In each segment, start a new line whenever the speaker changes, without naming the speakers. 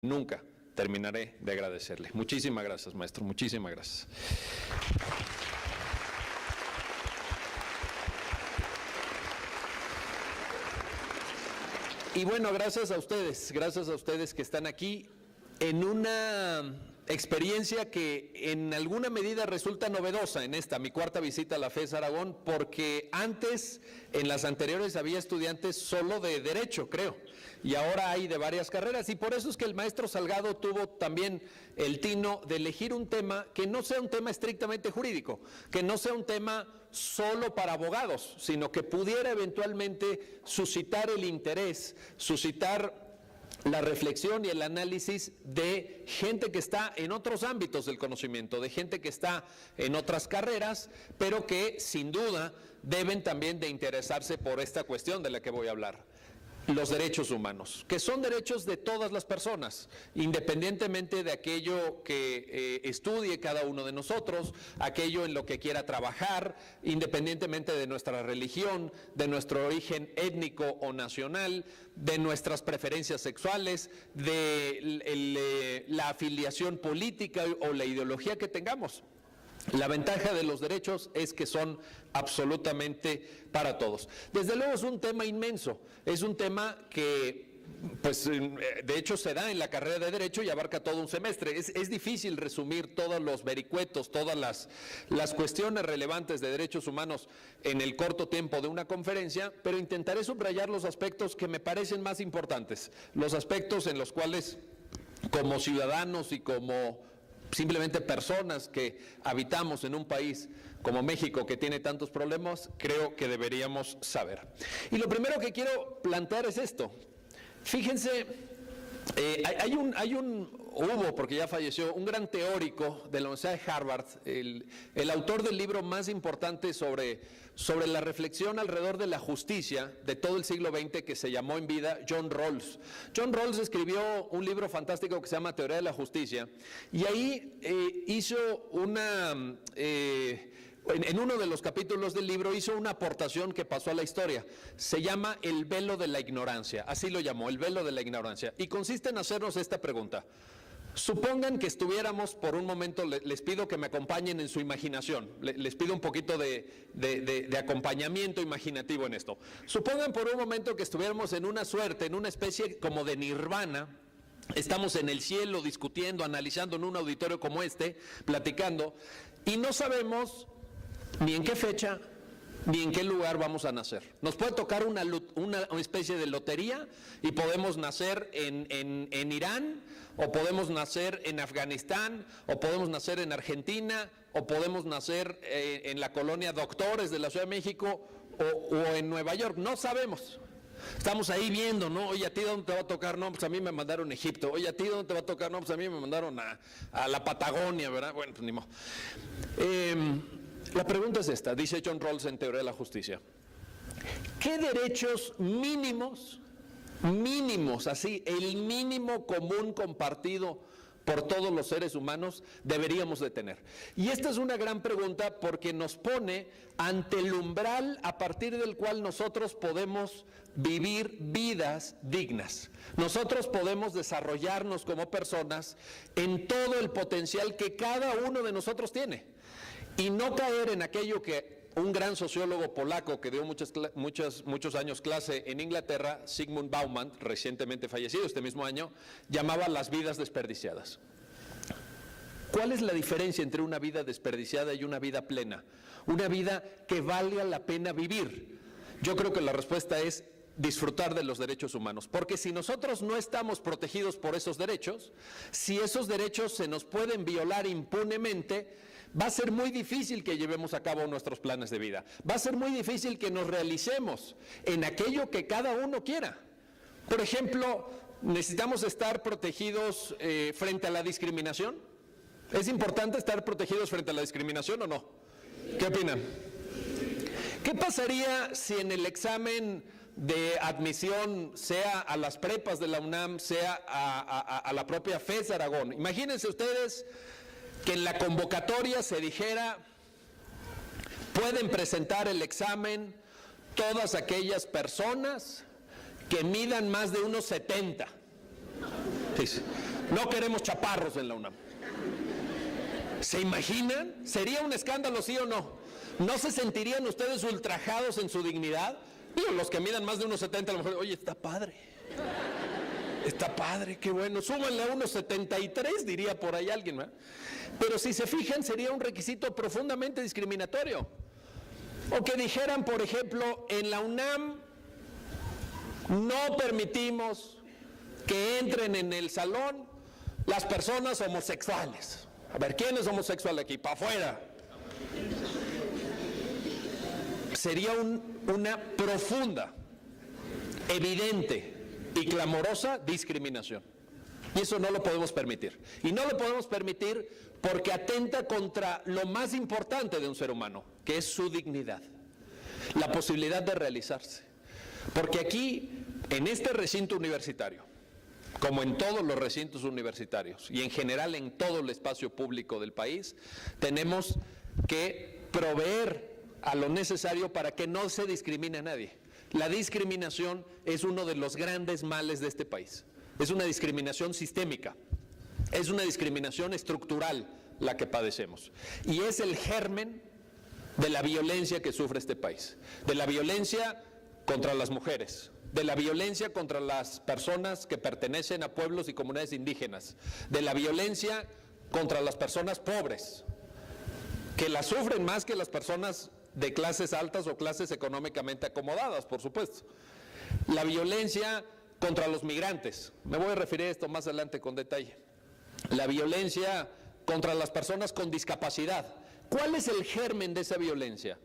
Nunca terminaré de agradecerle. Muchísimas gracias, maestro, muchísimas gracias. Y bueno, gracias a ustedes que están aquí en una experiencia que en alguna medida resulta novedosa en esta, mi cuarta visita a la FES Aragón, porque antes, en las anteriores, había estudiantes solo de Derecho, creo, y ahora hay de varias carreras, y por eso es que el maestro Salgado tuvo también el tino de elegir un tema que no sea un tema estrictamente jurídico, que no sea un tema solo para abogados, sino que pudiera eventualmente suscitar el interés, suscitar la reflexión y el análisis de gente que está en otros ámbitos del conocimiento, de gente que está en otras carreras, pero que sin duda deben también de interesarse por esta cuestión de la que voy a hablar. Los derechos humanos, que son derechos de todas las personas, independientemente de aquello que estudie cada uno de nosotros, aquello en lo que quiera trabajar, independientemente de nuestra religión, de nuestro origen étnico o nacional, de nuestras preferencias sexuales, de la afiliación política o la ideología que tengamos. La ventaja de los derechos es que son absolutamente para todos. Desde luego es un tema inmenso, es un tema que, pues, de hecho se da en la carrera de Derecho y abarca todo un semestre. Es difícil resumir todos los vericuetos, todas las cuestiones relevantes de derechos humanos en el corto tiempo de una conferencia, pero intentaré subrayar los aspectos que me parecen más importantes, los aspectos en los cuales, como ciudadanos y como simplemente personas que habitamos en un país como México que tiene tantos problemas, creo que deberíamos saber. Y lo primero que quiero plantear es esto. Fíjense, hubo, porque ya falleció, un gran teórico de la Universidad de Harvard, el autor del libro más importante sobre la reflexión alrededor de la justicia de todo el siglo XX, que se llamó en vida John Rawls. John Rawls escribió un libro fantástico que se llama Teoría de la Justicia, y ahí hizo en uno de los capítulos del libro hizo una aportación que pasó a la historia. Se llama el velo de la ignorancia, así lo llamó, el velo de la ignorancia, y consiste en hacernos esta pregunta. Supongan que estuviéramos por un momento, les pido que me acompañen en su imaginación, les pido un poquito de acompañamiento imaginativo en esto. Supongan por un momento que estuviéramos en una suerte, en una especie como de nirvana. Estamos en el cielo discutiendo, analizando en un auditorio como este, platicando, y no sabemos ni en qué fecha, ni en qué lugar vamos a nacer. Nos puede tocar una especie de lotería y podemos nacer en Irán, o podemos nacer en Afganistán, o podemos nacer en Argentina, o podemos nacer en la colonia Doctores de la Ciudad de México, o en Nueva York. No sabemos. Estamos ahí viendo, ¿no? Oye, ¿a ti dónde te va a tocar? No, pues a mí me mandaron a Egipto. Oye, ¿a ti dónde te va a tocar? No, pues a mí me mandaron a la Patagonia, ¿verdad? Bueno, pues ni modo. La pregunta es esta, dice John Rawls en Teoría de la Justicia. ¿Qué derechos mínimos, así, el mínimo común compartido por todos los seres humanos deberíamos de tener? Y esta es una gran pregunta porque nos pone ante el umbral a partir del cual nosotros podemos vivir vidas dignas. Nosotros podemos desarrollarnos como personas en todo el potencial que cada uno de nosotros tiene. Y no caer en aquello que un gran sociólogo polaco que dio muchos años clase en Inglaterra, Zygmunt Bauman, recientemente fallecido este mismo año, llamaba las vidas desperdiciadas. ¿Cuál es la diferencia entre una vida desperdiciada y una vida plena? Una vida que valga la pena vivir. Yo creo que la respuesta es disfrutar de los derechos humanos, porque si nosotros no estamos protegidos por esos derechos, si esos derechos se nos pueden violar impunemente, va a ser muy difícil que llevemos a cabo nuestros planes de vida. Va a ser muy difícil que nos realicemos en aquello que cada uno quiera. Por ejemplo, necesitamos estar protegidos frente a la discriminación. ¿Es importante estar protegidos frente a la discriminación o no? ¿Qué opinan? ¿Qué pasaría si en el examen de admisión, sea a las prepas de la UNAM, sea a la propia FES Aragón? Imagínense ustedes que en la convocatoria se dijera: pueden presentar el examen todas aquellas personas que midan más de 1,70. No queremos chaparros en la UNAM. ¿Se imaginan? ¿Sería un escándalo, sí o no? ¿No se sentirían ustedes ultrajados en su dignidad? Digo, los que midan más de 1.70 a lo mejor, oye, está padre. Está padre, qué bueno. Súbanle a 1.73, diría por ahí alguien, ¿verdad? Pero si se fijan, sería un requisito profundamente discriminatorio. O que dijeran, por ejemplo, en la UNAM no permitimos que entren en el salón las personas homosexuales. A ver, ¿quién es homosexual aquí? ¡Para afuera! Sería una profunda, evidente y clamorosa discriminación. Y eso no lo podemos permitir. Y no lo podemos permitir porque atenta contra lo más importante de un ser humano, que es su dignidad, la posibilidad de realizarse. Porque aquí, en este recinto universitario, como en todos los recintos universitarios y en general en todo el espacio público del país, tenemos que proveer a lo necesario para que no se discrimine a nadie. La discriminación es uno de los grandes males de este país. Es una discriminación sistémica, es una discriminación estructural la que padecemos. Y es el germen de la violencia que sufre este país, de la violencia contra las mujeres, de la violencia contra las personas que pertenecen a pueblos y comunidades indígenas, de la violencia contra las personas pobres, que la sufren más que las personas de clases altas o clases económicamente acomodadas, por supuesto. La violencia contra los migrantes, me voy a referir a esto más adelante con detalle. La violencia contra las personas con discapacidad. ¿Cuál es el germen de esa violencia?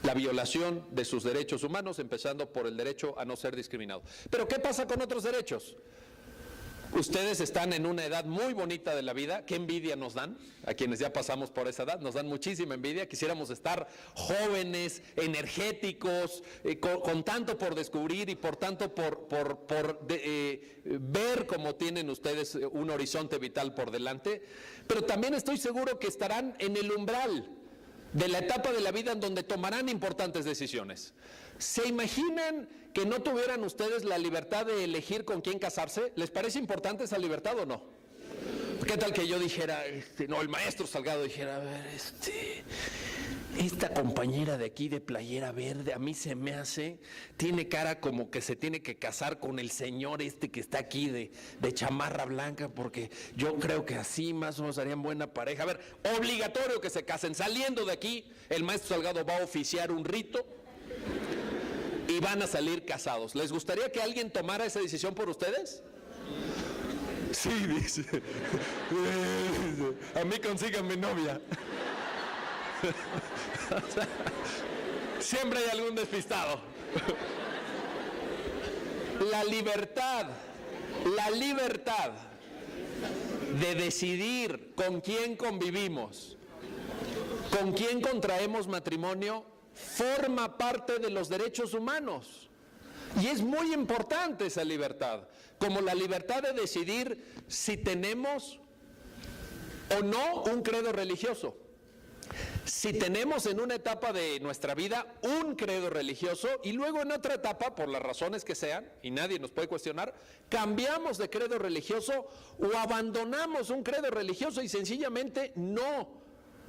La violación de sus derechos humanos, empezando por el derecho a no ser discriminado. Pero ¿qué pasa con otros derechos? Ustedes están en una edad muy bonita de la vida. ¿Qué envidia nos dan? A quienes ya pasamos por esa edad, nos dan muchísima envidia. Quisiéramos estar jóvenes, energéticos, con tanto por descubrir y por tanto por ver cómo tienen ustedes un horizonte vital por delante. Pero también estoy seguro que estarán en el umbral de la etapa de la vida en donde tomarán importantes decisiones. ¿Se imaginan que no tuvieran ustedes la libertad de elegir con quién casarse? ¿Les parece importante esa libertad o no? ¿Qué tal que yo dijera, no, el maestro Salgado dijera, a ver, esta compañera de aquí de playera verde, a mí se me hace, tiene cara como que se tiene que casar con el señor que está aquí de chamarra blanca, porque yo creo que así más o menos harían buena pareja. A ver, obligatorio que se casen. Saliendo de aquí, el maestro Salgado va a oficiar un rito y van a salir casados. ¿Les gustaría que alguien tomara esa decisión por ustedes? Sí, dice. A mí consíganme novia. Siempre hay algún despistado. La libertad de decidir con quién convivimos, con quién contraemos matrimonio, forma parte de los derechos humanos. Y es muy importante esa libertad, como la libertad de decidir si tenemos o no un credo religioso. Si tenemos en una etapa de nuestra vida un credo religioso y luego en otra etapa, por las razones que sean, y nadie nos puede cuestionar, cambiamos de credo religioso o abandonamos un credo religioso y sencillamente no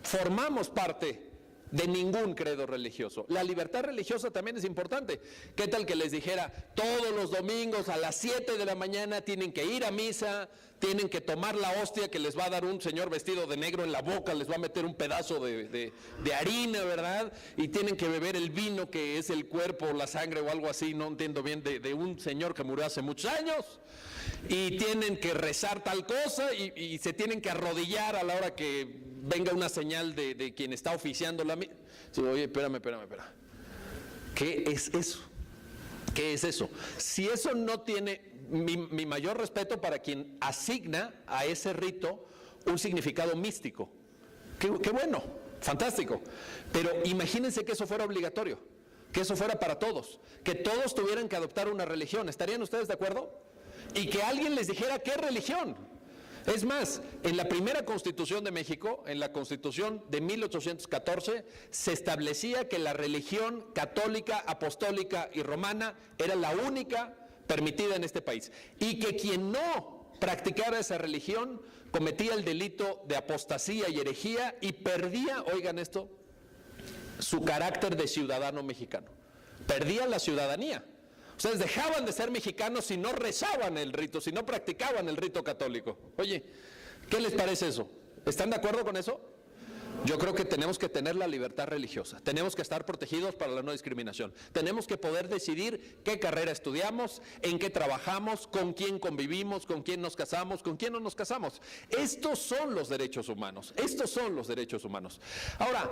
formamos parte de ningún credo religioso. La libertad religiosa también es importante. ¿Qué tal que les dijera, todos los domingos a las 7 de la mañana tienen que ir a misa, tienen que tomar la hostia que les va a dar un señor vestido de negro en la boca, les va a meter un pedazo de harina, ¿verdad? Y tienen que beber el vino que es el cuerpo, la sangre o algo así, no entiendo bien, de un señor que murió hace muchos años? Y tienen que rezar tal cosa y se tienen que arrodillar a la hora que venga una señal de quien está oficiando la misa. Oye, espérame. ¿Qué es eso? ¿Qué es eso? Si eso no tiene mi mayor respeto para quien asigna a ese rito un significado místico. Qué bueno, fantástico. Pero imagínense que eso fuera obligatorio, que eso fuera para todos, que todos tuvieran que adoptar una religión. ¿Estarían ustedes de acuerdo? Y que alguien les dijera qué religión. Es más, en la primera Constitución de México, en la Constitución de 1814, se establecía que la religión católica, apostólica y romana era la única permitida en este país. Y que quien no practicara esa religión, cometía el delito de apostasía y herejía y perdía, oigan esto, su carácter de ciudadano mexicano. Perdía la ciudadanía. Ustedes dejaban de ser mexicanos si no rezaban el rito, si no practicaban el rito católico. Oye, ¿qué les parece eso? ¿Están de acuerdo con eso? Yo creo que tenemos que tener la libertad religiosa, tenemos que estar protegidos para la no discriminación, tenemos que poder decidir qué carrera estudiamos, en qué trabajamos, con quién convivimos, con quién nos casamos, con quién no nos casamos. Estos son los derechos humanos, estos son los derechos humanos. Ahora,